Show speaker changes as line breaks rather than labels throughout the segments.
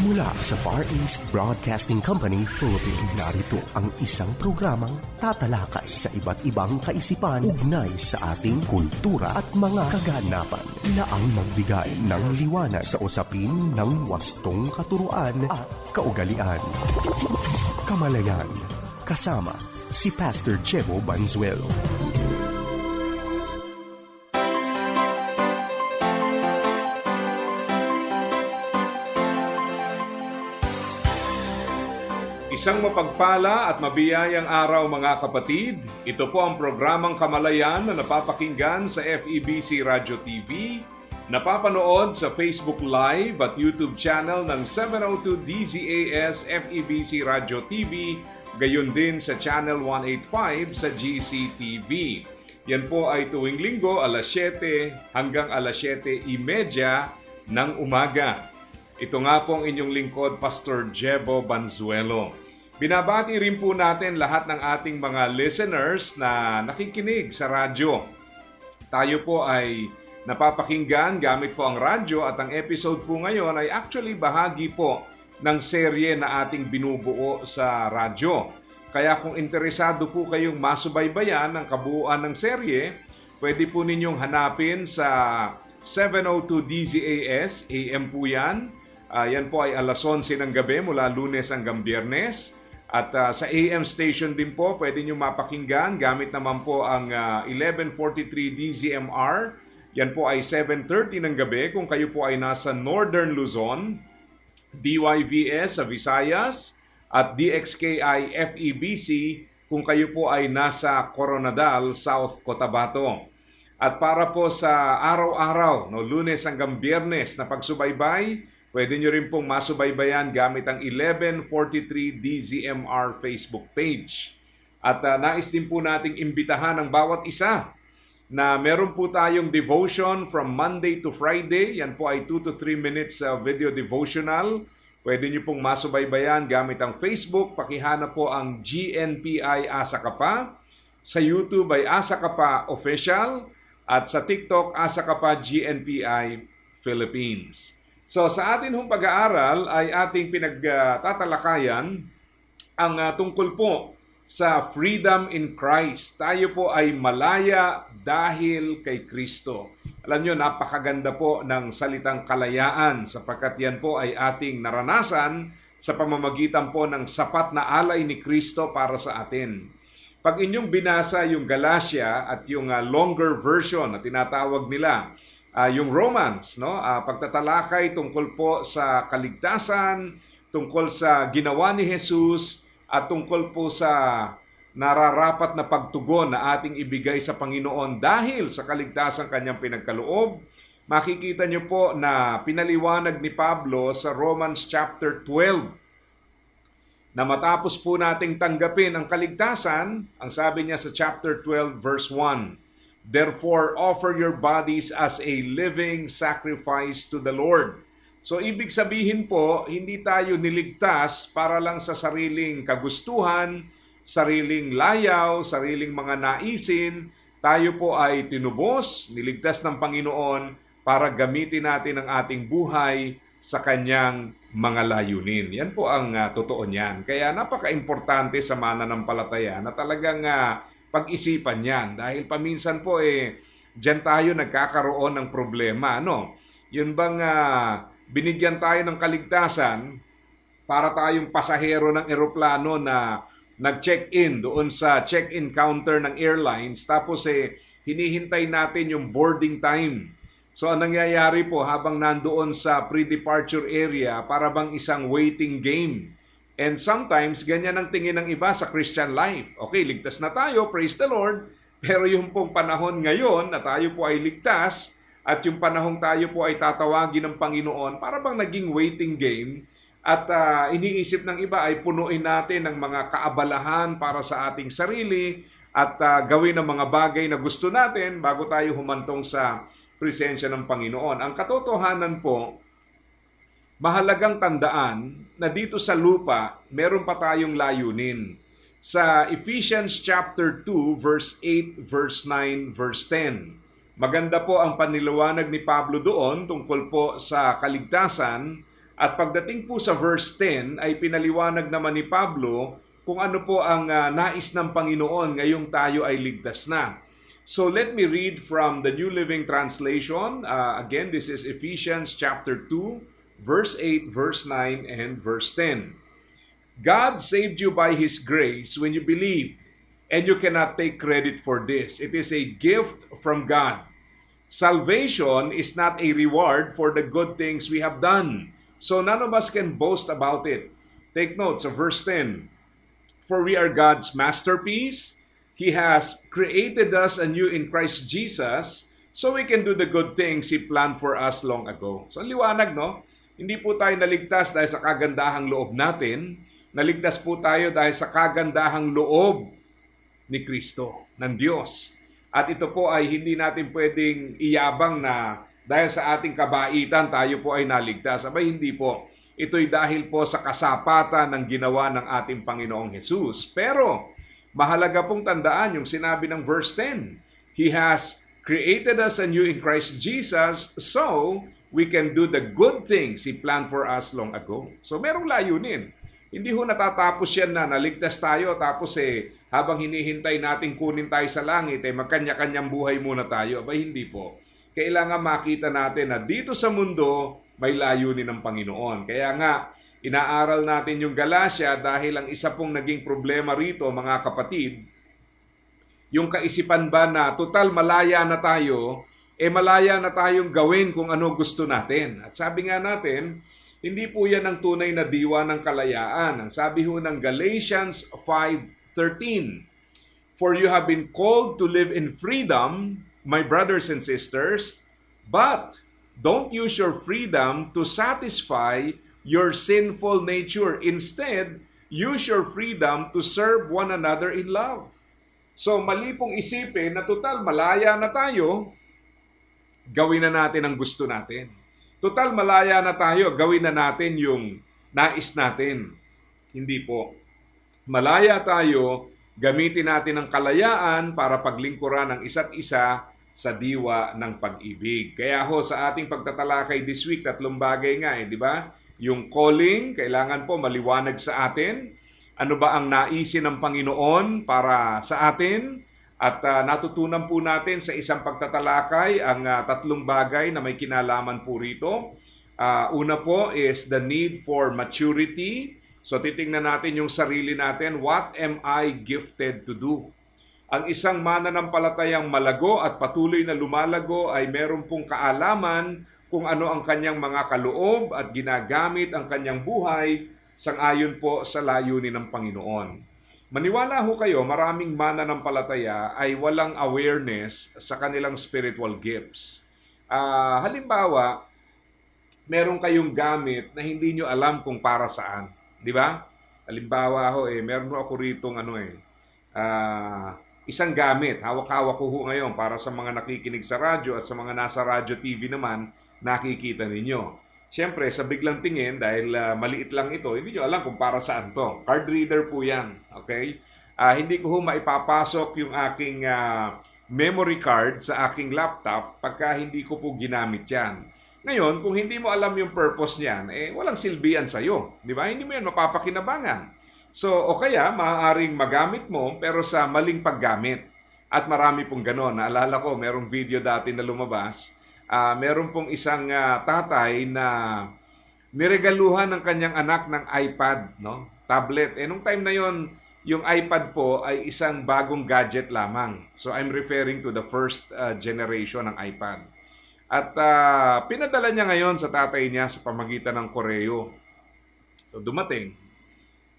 Mula sa Far East Broadcasting Company, Philippines, narito ang isang programang tatalakay sa iba't ibang kaisipan ugnay sa ating kultura at mga kaganapan na ang magbigay ng liwanag sa usapin ng wastong katuruan at kaugalian. Kamalayan, kasama si Pastor Jebo Banzuelo.
Isang mapagpala at mabiyayang araw mga kapatid. Ito po ang programang Kamalayan na napapakinggan sa FEBC Radio TV, napapanood sa Facebook Live at YouTube channel ng 702 DZAS FEBC Radio TV, gayon din sa Channel 185 sa GCTV. Yan po ay tuwing linggo alas 7 hanggang alas 7:30 ng umaga. Ito nga po ang inyong lingkod, Pastor Jebo Banzuelo. Binabati rin po natin lahat ng ating mga listeners na nakikinig sa radyo. Tayo po ay napapakinggan gamit po ang radyo at ang episode po ngayon ay actually bahagi po ng serye na ating binubuo sa radyo. Kaya kung interesado po kayong masubaybayan ang kabuuan ng serye, pwede po ninyong hanapin sa 702 DZAS, AM po yan. Yan po ay alas 11 ng gabi mula Lunes hanggang Biyernes. At sa AM station din po, pwede nyo mapakinggan gamit naman po ang 1143 DZMR. Yan po ay 7:30 ng gabi kung kayo po ay nasa Northern Luzon, DYVS sa Visayas, at DXKI FEBC kung kayo po ay nasa Coronadal, South Cotabato. At para po sa araw-araw, Lunes hanggang Biyernes na pagsubaybay, pwede nyo rin pong masubaybayan gamit ang 1143 DZMR Facebook page. At nais din po nating imbitahan ang bawat isa na meron po tayong devotion from Monday to Friday. Yan po ay 2 to 3 minutes video devotional. Pwede nyo pong masubaybayan gamit ang Facebook. Pakihanap po ang GNPI Asa Ka Pa. Sa YouTube ay Asa Ka Pa Official. At sa TikTok, Asa Ka Pa GNPI Philippines. So sa atin hong pag-aaral ay ating pinagtatalakayan ang tungkol po sa freedom in Christ. Tayo po ay malaya dahil kay Kristo. Alam nyo, napakaganda po ng salitang kalayaan sapagkat yan po ay ating naranasan sa pamamagitan po ng sapat na alay ni Kristo para sa atin. Pag inyong binasa yung Galatia at yung longer version na tinatawag nila, yung Romans, pagtatalakay tungkol po sa kaligtasan, tungkol sa ginawa ni Jesus, at tungkol po sa nararapat na pagtugon na ating ibigay sa Panginoon dahil sa kaligtasan kanyang pinagkaloob. Makikita niyo po na pinaliwanag ni Pablo sa Romans chapter 12 na matapos po nating tanggapin ang kaligtasan, ang sabi niya sa chapter 12 verse 1, "Therefore, offer your bodies as a living sacrifice to the Lord." So, ibig sabihin po, hindi tayo niligtas para lang sa sariling kagustuhan, sariling layaw, sariling mga naisin. Tayo po ay tinubos, niligtas ng Panginoon para gamitin natin ang ating buhay sa Kanyang mga layunin. Yan po ang totoo niyan. Kaya napaka-importante sa mananampalataya na talagang pag-isipan yan. Dahil paminsan po dyan tayo nagkakaroon ng problema. Yun bang binigyan tayo ng kaligtasan para tayong pasahero ng eroplano na nag-check-in doon sa check-in counter ng airlines tapos hinihintay natin yung boarding time. So ang nangyayari po habang nandoon sa pre-departure area para bang isang waiting game. And sometimes, ganyan ang tingin ng iba sa Christian life. Okay, ligtas na tayo, praise the Lord. Pero yung pong panahon ngayon na tayo po ay ligtas at yung panahong tayo po ay tatawagin ng Panginoon, para bang naging waiting game. At iniisip ng iba ay punuin natin ng mga kaabalahan para sa ating sarili at gawin ang mga bagay na gusto natin bago tayo humantong sa presensya ng Panginoon. Ang katotohanan po, mahalagang tandaan na dito sa lupa, meron pa tayong layunin. Sa Ephesians chapter 2, verse 8, verse 9, verse 10. Maganda po ang paniliwanag ni Pablo doon tungkol po sa kaligtasan At pagdating po sa verse 10 ay pinaliwanag naman ni Pablo kung ano po ang nais ng Panginoon ngayong tayo ay ligtas na. So let me read from the New Living Translation. Again, this is Ephesians chapter 2, verse 8, verse 9, and verse 10. God saved you by His grace when you believed, and you cannot take credit for this. It is a gift from God. Salvation is not a reward for the good things we have done, so none of us can boast about it. Take note sa verse 10. For we are God's masterpiece. He has created us anew in Christ Jesus so we can do the good things He planned for us long ago. So liwanag, no? Hindi po tayo naligtas dahil sa kagandahang loob natin. Naligtas po tayo dahil sa kagandahang loob ni Kristo, ng Diyos. At ito po ay hindi natin pwedeng iyabang na dahil sa ating kabaitan tayo po ay naligtas. Abay, hindi po. Ito'y dahil po sa kasapatan ng ginawa ng ating Panginoong Hesus. Pero mahalaga pong tandaan yung sinabi ng verse 10. He has created us anew in Christ Jesus so we can do the good things He planned for us long ago. So merong layunin. Hindi ho natatapos yan na naligtas tayo tapos habang hinihintay natin kunin tayo sa langit magkanya-kanyang buhay muna tayo. Abay, hindi po. Kailangan makita natin na dito sa mundo may layunin ng Panginoon. Kaya nga, inaaral natin yung Galatia dahil ang isa pong naging problema rito, mga kapatid, yung kaisipan ba na total malaya na tayo, malaya na tayong gawin kung ano gusto natin. At sabi nga natin, hindi po yan ang tunay na diwa ng kalayaan. Ang sabi ho ng Galatians 5:13, For you have been called to live in freedom, my brothers and sisters, but don't use your freedom to satisfy your sinful nature. Instead, use your freedom to serve one another in love. So, mali pong isipin na total malaya na tayo, gawin na natin ang gusto natin. Total malaya na tayo, gawin na natin yung nais natin. Hindi po. Malaya tayo, gamitin natin ang kalayaan para paglingkuran ng isa't isa sa diwa ng pag-ibig. Kaya ho sa ating pagtatalakay this week, 3 bagay nga di ba? Yung calling, kailangan po maliwanag sa atin. Ano ba ang naisin ng Panginoon para sa atin? At natutunan po natin sa isang pagtatalakay ang 3 bagay na may kinalaman po rito. Una po is the need for maturity. So titingnan natin yung sarili natin. What am I gifted to do? Ang isang mananampalatayang malago at patuloy na lumalago ay meron pong kaalaman kung ano ang kanyang mga kaloob at ginagamit ang kanyang buhay sang-ayon po sa layunin ng Panginoon. Maniwala ho kayo, maraming mananampalataya ay walang awareness sa kanilang spiritual gifts. Halimbawa, meron kayong gamit na hindi nyo alam kung para saan. Di ba? Halimbawa ho, meron ako ritong isang gamit, hawak-hawak ko ngayon para sa mga nakikinig sa radyo at sa mga nasa radyo TV naman, nakikita ninyo. Siyempre, sa biglang tingin, dahil maliit lang ito, hindi nyo alam kung para saan to. Card reader po yan. Okay? Hindi ko maipapasok yung aking memory card sa aking laptop pagka hindi ko po ginamit yan. Ngayon, kung hindi mo alam yung purpose niyan, walang silbihan sa'yo. Di ba? Hindi mo yan mapapakinabangan. So, o kaya, maaaring magamit mo pero sa maling paggamit. At marami pong ganon. Naalala ko, merong video dati na lumabas. Meron pong isang tatay na niregaluhan ng kanyang anak ng iPad, no? Tablet. Nung time na yon, yung iPad po ay isang bagong gadget lamang. So, I'm referring to the first generation ng iPad. At pinadala niya ngayon sa tatay niya sa pamagitan ng koreo. So, dumating.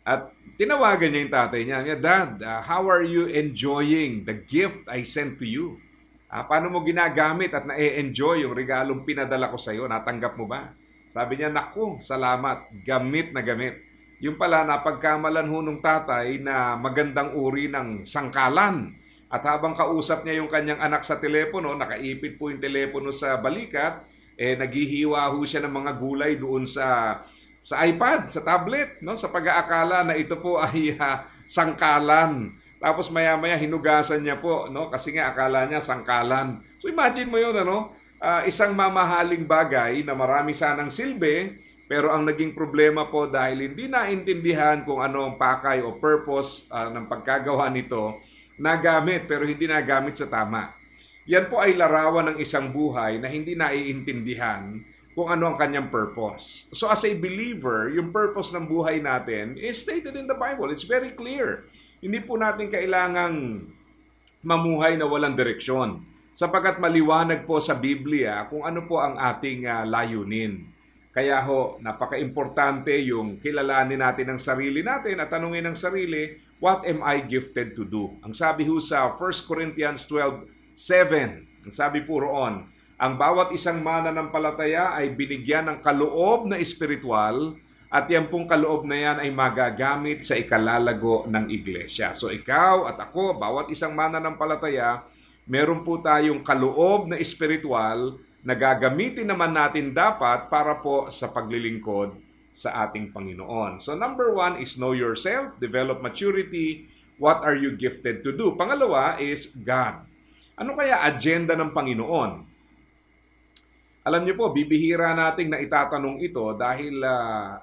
At tinawagan niya yung tatay niya. Dad, how are you enjoying the gift I sent to you? Paano mo ginagamit at na-enjoy yung regalong pinadala ko sa iyo? Natanggap mo ba? Sabi niya, naku, salamat. Gamit na gamit. Yung pala, napagkamalan ho nung tatay na magandang uri ng sangkalan. At habang kausap niya yung kanyang anak sa telepono, nakaipit po yung telepono sa balikat, naghihiwa ho siya ng mga gulay doon sa iPad, sa tablet, no? Sa pag-aakala na ito po ay sangkalan. Tapos maya-maya hinugasan niya po, no? Kasi nga akala niya sangkalan. So imagine mo 'yun, ano? isang mamahaling bagay na marami sanang silbi, pero ang naging problema po dahil hindi naintindihan kung ano ang pakay o purpose ng pagkagawa nito, nagamit pero hindi nagamit sa tama. Yan po ay larawan ng isang buhay na hindi naiintindihan kung ano ang kanyang purpose. So as a believer, yung purpose ng buhay natin is stated in the Bible. It's very clear. Hindi po natin kailangang mamuhay na walang direksyon, sapagkat maliwanag po sa Biblia kung ano po ang ating layunin. Kaya ho, napaka-importante yung kilalanin natin ang sarili natin at tanungin ang sarili, what am I gifted to do? Ang sabi ho sa 1 Corinthians 12:7, ang sabi po roon, ang bawat isang mananampalataya ay binigyan ng kaloob na espiritual at yan pong kaloob na yan ay magagamit sa ikalalago ng iglesia. So ikaw at ako, bawat isang mananampalataya, meron po tayong kaloob na espiritual na gagamitin naman natin dapat para po sa paglilingkod sa ating Panginoon. So number 1 is know yourself, develop maturity, what are you gifted to do? Pangalawa is God. Ano kaya agenda ng Panginoon? Alam niyo po, bibihira nating na itatanong ito dahil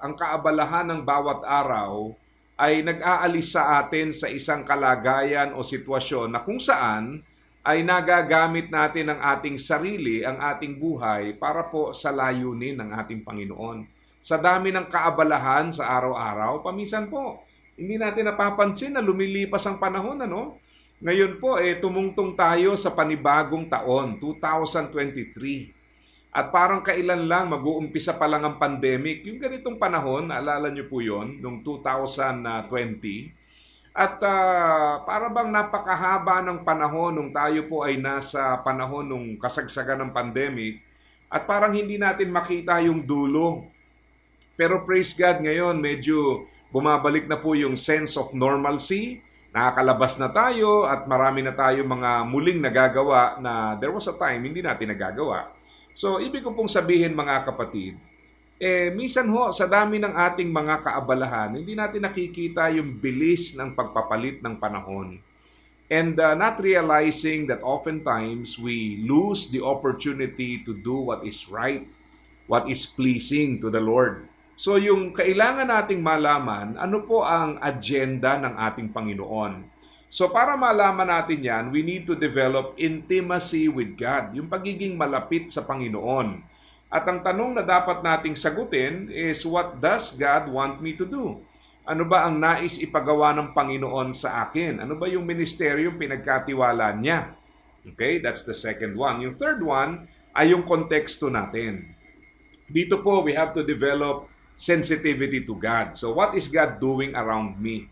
ang kaabalahan ng bawat araw ay nag-aalis sa atin sa isang kalagayan o sitwasyon na kung saan ay nagagamit natin ang ating sarili, ang ating buhay para po sa layunin ng ating Panginoon. Sa dami ng kaabalahan sa araw-araw, paminsan po, hindi natin napapansin na lumilipas ang panahon, ano? Ngayon po, tumungtong tayo sa panibagong taon, 2023. At parang kailan lang, mag-uumpisa pa lang ang pandemic. Yung ganitong panahon, naalala niyo po yon noong 2020. At para bang napakahaba ng panahon nung tayo po ay nasa panahon nung kasagsagan ng pandemic at parang hindi natin makita yung dulo. Pero praise God, ngayon medyo bumabalik na po yung sense of normalcy. Nakakalabas na tayo at marami na tayo mga muling nagagawa na there was a time hindi natin nagagawa. So ibig ko pong sabihin mga kapatid, minsan ho, sa dami ng ating mga kaabalahan, hindi natin nakikita yung bilis ng pagpapalit ng panahon. And not realizing that oftentimes we lose the opportunity to do what is right, what is pleasing to the Lord. So yung kailangan nating malaman, ano po ang agenda ng ating Panginoon. So para malaman natin yan, we need to develop intimacy with God, yung pagiging malapit sa Panginoon. At ang tanong na dapat nating sagutin is, what does God want me to do? Ano ba ang nais ipagawa ng Panginoon sa akin? Ano ba yung ministeryo pinagkatiwala niya? Okay, that's the second one. Yung third one ay yung konteksto natin. Dito po, we have to develop sensitivity to God. So what is God doing around me?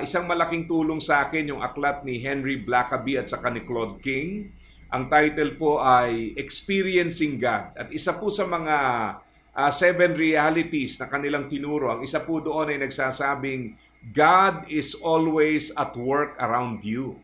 Isang malaking tulong sa akin yung aklat ni Henry Blackaby at saka ni Claude King. Ang title po ay Experiencing God. At isa po sa mga 7 realities na kanilang tinuro, ang isa po doon ay nagsasabing, God is always at work around you.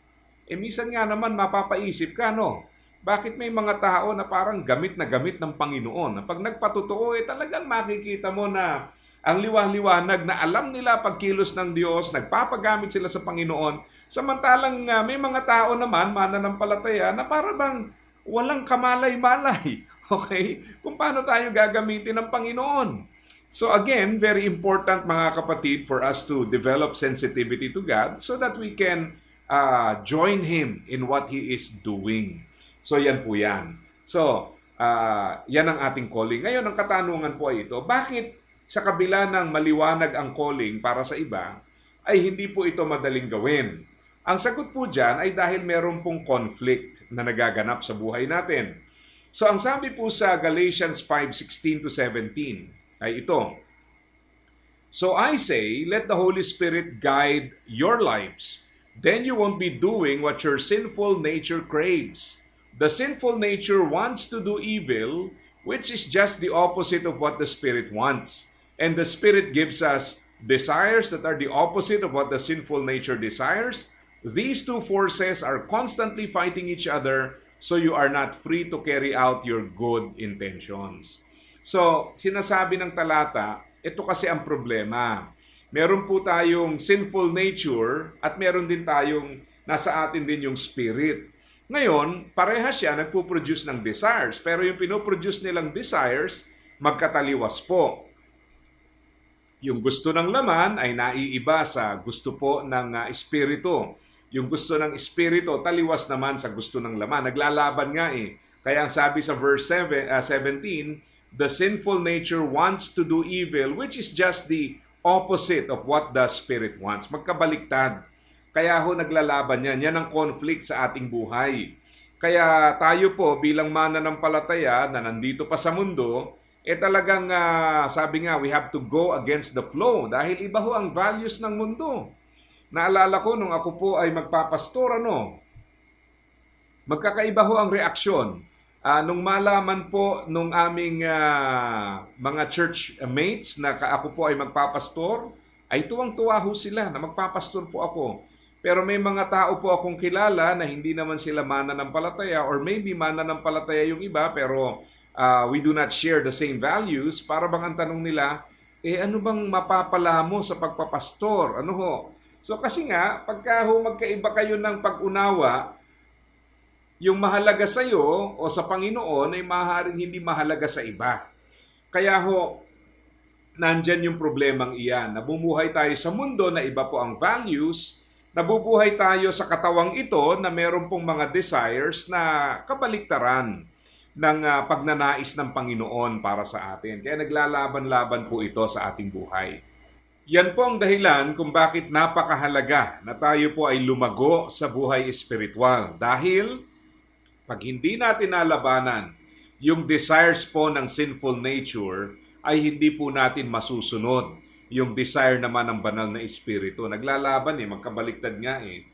Minsan nga naman mapapaisip ka, no? Bakit may mga tao na parang gamit na gamit ng Panginoon? Pag nagpatotoo, talagang makikita mo na ang liwanag na alam nila pagkilos ng Diyos, nagpapagamit sila sa Panginoon, samantalang may mga tao naman, mananampalataya, na para bang walang kamalay-malay, okay? Kung paano tayo gagamitin ng Panginoon. So again, very important mga kapatid for us to develop sensitivity to God so that we can join Him in what He is doing. So yan po yan. So, yan ang ating calling. Ngayon, ang katanungan po ay ito, bakit sa kabila ng maliwanag ang calling para sa iba, ay hindi po ito madaling gawin? Ang sagot po dyan ay dahil meron pong conflict na nagaganap sa buhay natin. So ang sabi po sa Galatians 5:16-17 ay ito, so I say, let the Holy Spirit guide your lives. Then you won't be doing what your sinful nature craves. The sinful nature wants to do evil, which is just the opposite of what the Spirit wants. And the Spirit gives us desires that are the opposite of what the sinful nature desires. These two forces are constantly fighting each other, so you are not free to carry out your good intentions. So, sinasabi ng talata, ito kasi ang problema. Meron po tayong sinful nature at meron din tayong nasa atin din yung spirit. Ngayon, parehas siya nagpo-produce ng desires, pero yung pinoproduce nilang desires, magkataliwas po. Yung gusto ng laman ay naiiba sa gusto po ng espiritu. Yung gusto ng espiritu, taliwas naman sa gusto ng laman. Naglalaban nga eh. Kaya ang sabi sa verse 17, the sinful nature wants to do evil, which is just the opposite of what the spirit wants. Magkabaliktad. Kaya ho naglalaban yan. Yan ang conflict sa ating buhay. Kaya tayo po bilang mananampalataya na nandito pa sa mundo, talagang sabi nga, we have to go against the flow dahil iba ho ang values ng mundo. Naalala ko nung ako po ay magpapastor, magkakaiba ho ang reaksyon. Nung malaman po nung aming mga church mates na ako po ay magpapastor, ay tuwang-tuwa ho sila na magpapastor po ako. Pero may mga tao po akong kilala na hindi naman sila mananampalataya or maybe mananampalataya yung iba pero we do not share the same values. Para bang ang tanong nila, ano bang mapapala mo sa pagpapastor? Ano ho? So kasi nga, pagka ho magkaiba kayo ng pag-unawa, yung mahalaga sa iyo o sa Panginoon ay maaaring hindi mahalaga sa iba. Kaya ho, nandyan yung problemang iyan. Nabumuhay tayo sa mundo na iba po ang values. Nabubuhay tayo sa katawang ito na meron pong mga desires na kabaliktaran ng pagnanais ng Panginoon para sa atin. Kaya naglalaban-laban po ito sa ating buhay. Yan po ang dahilan kung bakit napakahalaga na tayo po ay lumago sa buhay espiritual. Dahil pag hindi natin nalabanan yung desires po ng sinful nature, ay hindi po natin masusunod yung desire naman ng banal na espiritu. Naglalaban magkabaliktad nga eh.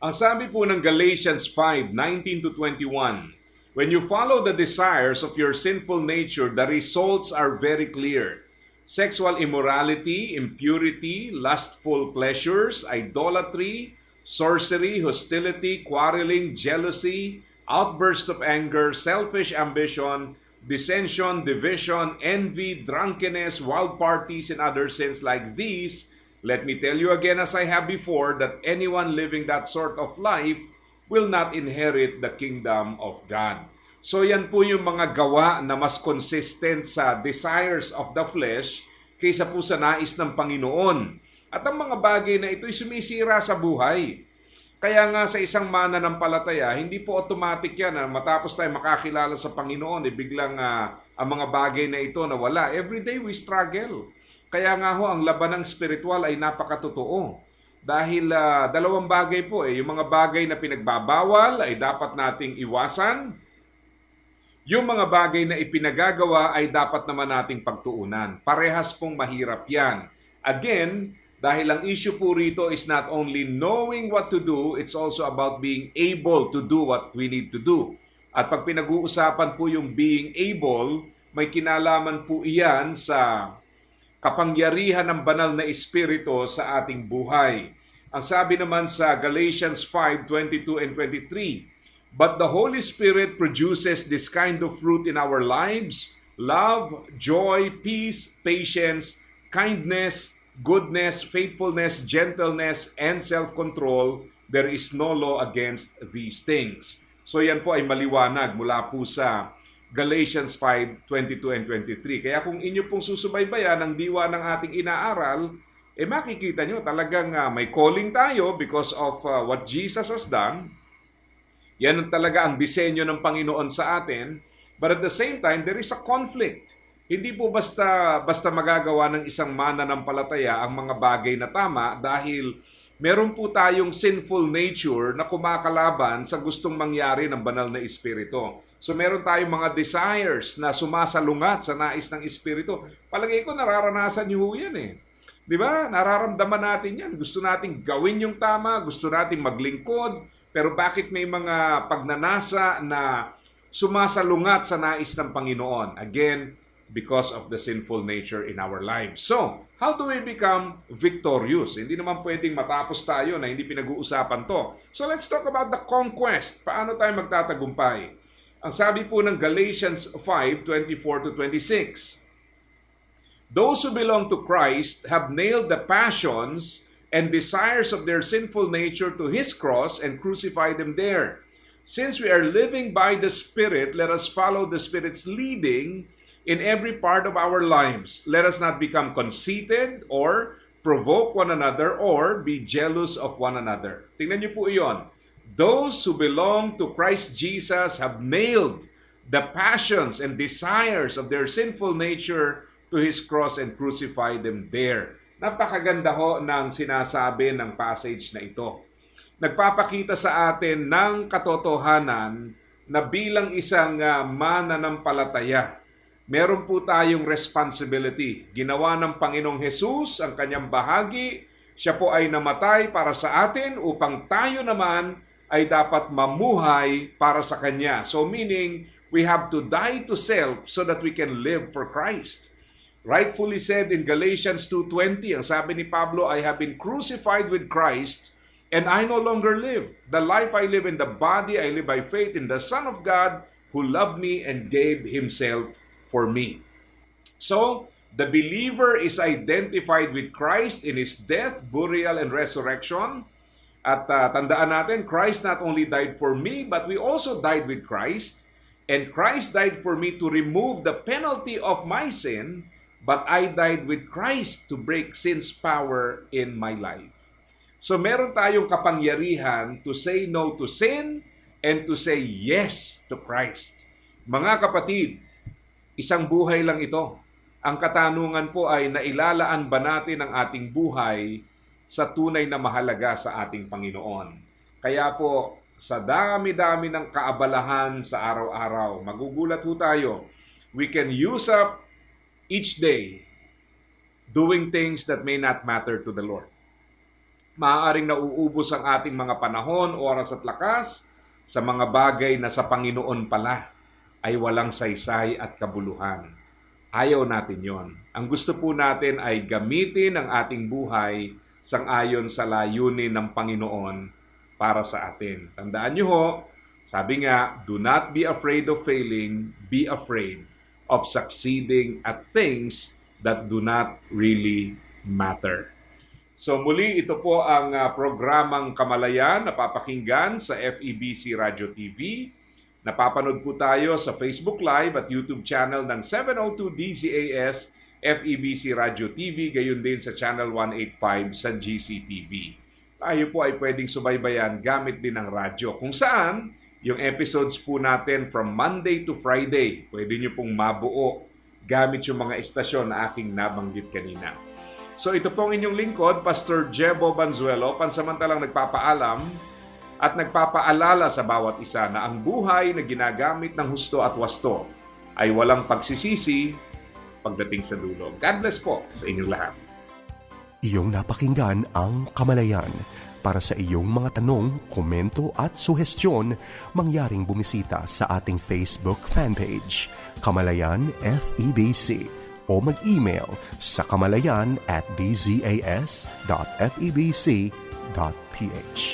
Ang sabi po ng Galatians 5:19-21, when you follow the desires of your sinful nature, the results are very clear. Sexual immorality, impurity, lustful pleasures, idolatry, sorcery, hostility, quarreling, jealousy, outburst of anger, selfish ambition, dissension, division, envy, drunkenness, wild parties, and other sins like these. Let me tell you again as I have before, that anyone living that sort of life will not inherit the kingdom of God. So yan po yung mga gawa na mas consistent sa desires of the flesh kaysa po sa nais ng Panginoon. At ang mga bagay na ito ay sumisira sa buhay. Kaya nga sa isang mananampalataya, hindi po automatic yan na matapos tayo makakilala sa Panginoon, biglang ang mga bagay na ito nawala. Every day we struggle. Kaya nga ho, ang labanang spiritual ay napakatotoo. Dahil dalawang bagay po yung mga bagay na pinagbabawal ay dapat nating iwasan. Yung mga bagay na ipinagagawa ay dapat naman nating pagtuunan. Parehas pong mahirap yan. Again, dahil ang issue po rito is not only knowing what to do, it's also about being able to do what we need to do. At pag pinag-uusapan po yung being able, may kinalaman po iyan sa kapangyarihan ng banal na espiritu sa ating buhay. Ang sabi naman sa Galatians 5:22 and 23, but the Holy Spirit produces this kind of fruit in our lives: love, joy, peace, patience, kindness, goodness, faithfulness, gentleness, and self-control. There is no law against these things. So yan po ay maliwanag mula po sa Galatians 5:22 and 23. Kaya kung inyo pong susubaybayan ang diwa ng ating inaaral, makikita nyo talagang may calling tayo because of what Jesus has done. Yan talaga ang disenyo ng Panginoon sa atin. But at the same time, there is a conflict. Hindi po basta magagawa ng isang mananampalataya ang mga bagay na tama dahil meron po tayong sinful nature na kumakalaban sa gustong mangyari ng banal na espiritu. So meron tayong mga desires na sumasalungat sa nais ng espiritu. Palagay ko nararanasan niyo yan eh. Di ba? Nararamdaman natin yan. Gusto nating gawin yung tama, gusto nating maglingkod, pero bakit may mga pagnanasa na sumasalungat sa nais ng Panginoon? Again, because of the sinful nature in our lives. So, how do we become victorious? Hindi naman pwedeng matapos tayo na hindi pinag-uusapan to. So, let's talk about the conquest. Paano tayo magtatagumpay? Ang sabi po ng Galatians 5:24-26, those who belong to Christ have nailed the passions and desires of their sinful nature to His cross and crucified them there. Since we are living by the Spirit, let us follow the Spirit's leading in every part of our lives. Let us not become conceited or provoke one another or be jealous of one another. Tingnan niyo po iyon. Those who belong to Christ Jesus have nailed the passions and desires of their sinful nature to His cross and crucified them there. Napakaganda ho ng sinasabi ng passage na ito. Nagpapakita sa atin ng katotohanan na bilang isang mananampalataya, meron po tayong responsibility. Ginawa ng Panginoong Hesus ang kanyang bahagi. Siya po ay namatay para sa atin upang tayo naman ay dapat mamuhay para sa Kanya. So meaning, we have to die to self so that we can live for Christ. Rightfully said in Galatians 2:20, ang sabi ni Pablo, I have been crucified with Christ, and I no longer live. The life I live in the body, I live by faith in the Son of God who loved me and gave Himself for me. So, the believer is identified with Christ in His death, burial, and resurrection. At tandaan natin, Christ not only died for me, but we also died with Christ. And Christ died for me to remove the penalty of my sin, but I died with Christ to break sin's power in my life. So meron tayong kapangyarihan to say no to sin and to say yes to Christ. Mga kapatid, isang buhay lang ito. Ang katanungan po ay nailalaan ba natin ang ating buhay sa tunay na mahalaga sa ating Panginoon? Kaya po, sa dami-dami ng kaabalahan sa araw-araw, magugulat po tayo. We can use up each day doing things that may not matter to the Lord. Maaaring nauubos ang ating mga panahon, oras at lakas sa mga bagay na sa Panginoon pala ay walang saysay at kabuluhan. Ayaw natin yon. Ang gusto po natin ay gamitin ang ating buhay sang-ayon sa layunin ng Panginoon para sa atin. Tandaan niyo ho, sabi nga, do not be afraid of failing, be afraid of succeeding at things that do not really matter. So muli, ito po ang programang Kamalayan na papakinggan sa FEBC Radio TV. Napapanood po tayo sa Facebook Live at YouTube channel ng 702 DZAS FEBC Radio TV, gayon din sa channel 185 sa GCTV. Tayo po ay pwedeng subaybayan gamit din ng radyo, kung saan yung episodes po natin from Monday to Friday, pwede nyo pong mabuo gamit yung mga estasyon na aking nabanggit kanina. So ito pong inyong lingkod, Pastor Jebo Banzuelo, pansamantalang nagpapaalam at nagpapaalala sa bawat isa na ang buhay na ginagamit ng husto at wasto ay walang pagsisisi pagdating sa dulo. God bless po sa inyong lahat.
Iyong napakinggan ang Kamalayan. Para sa iyong mga tanong, komento at suhestyon, mangyaring bumisita sa ating Facebook fanpage, Kamalayan FEBC, o mag-email sa kamalayan@dzas.febc.ph.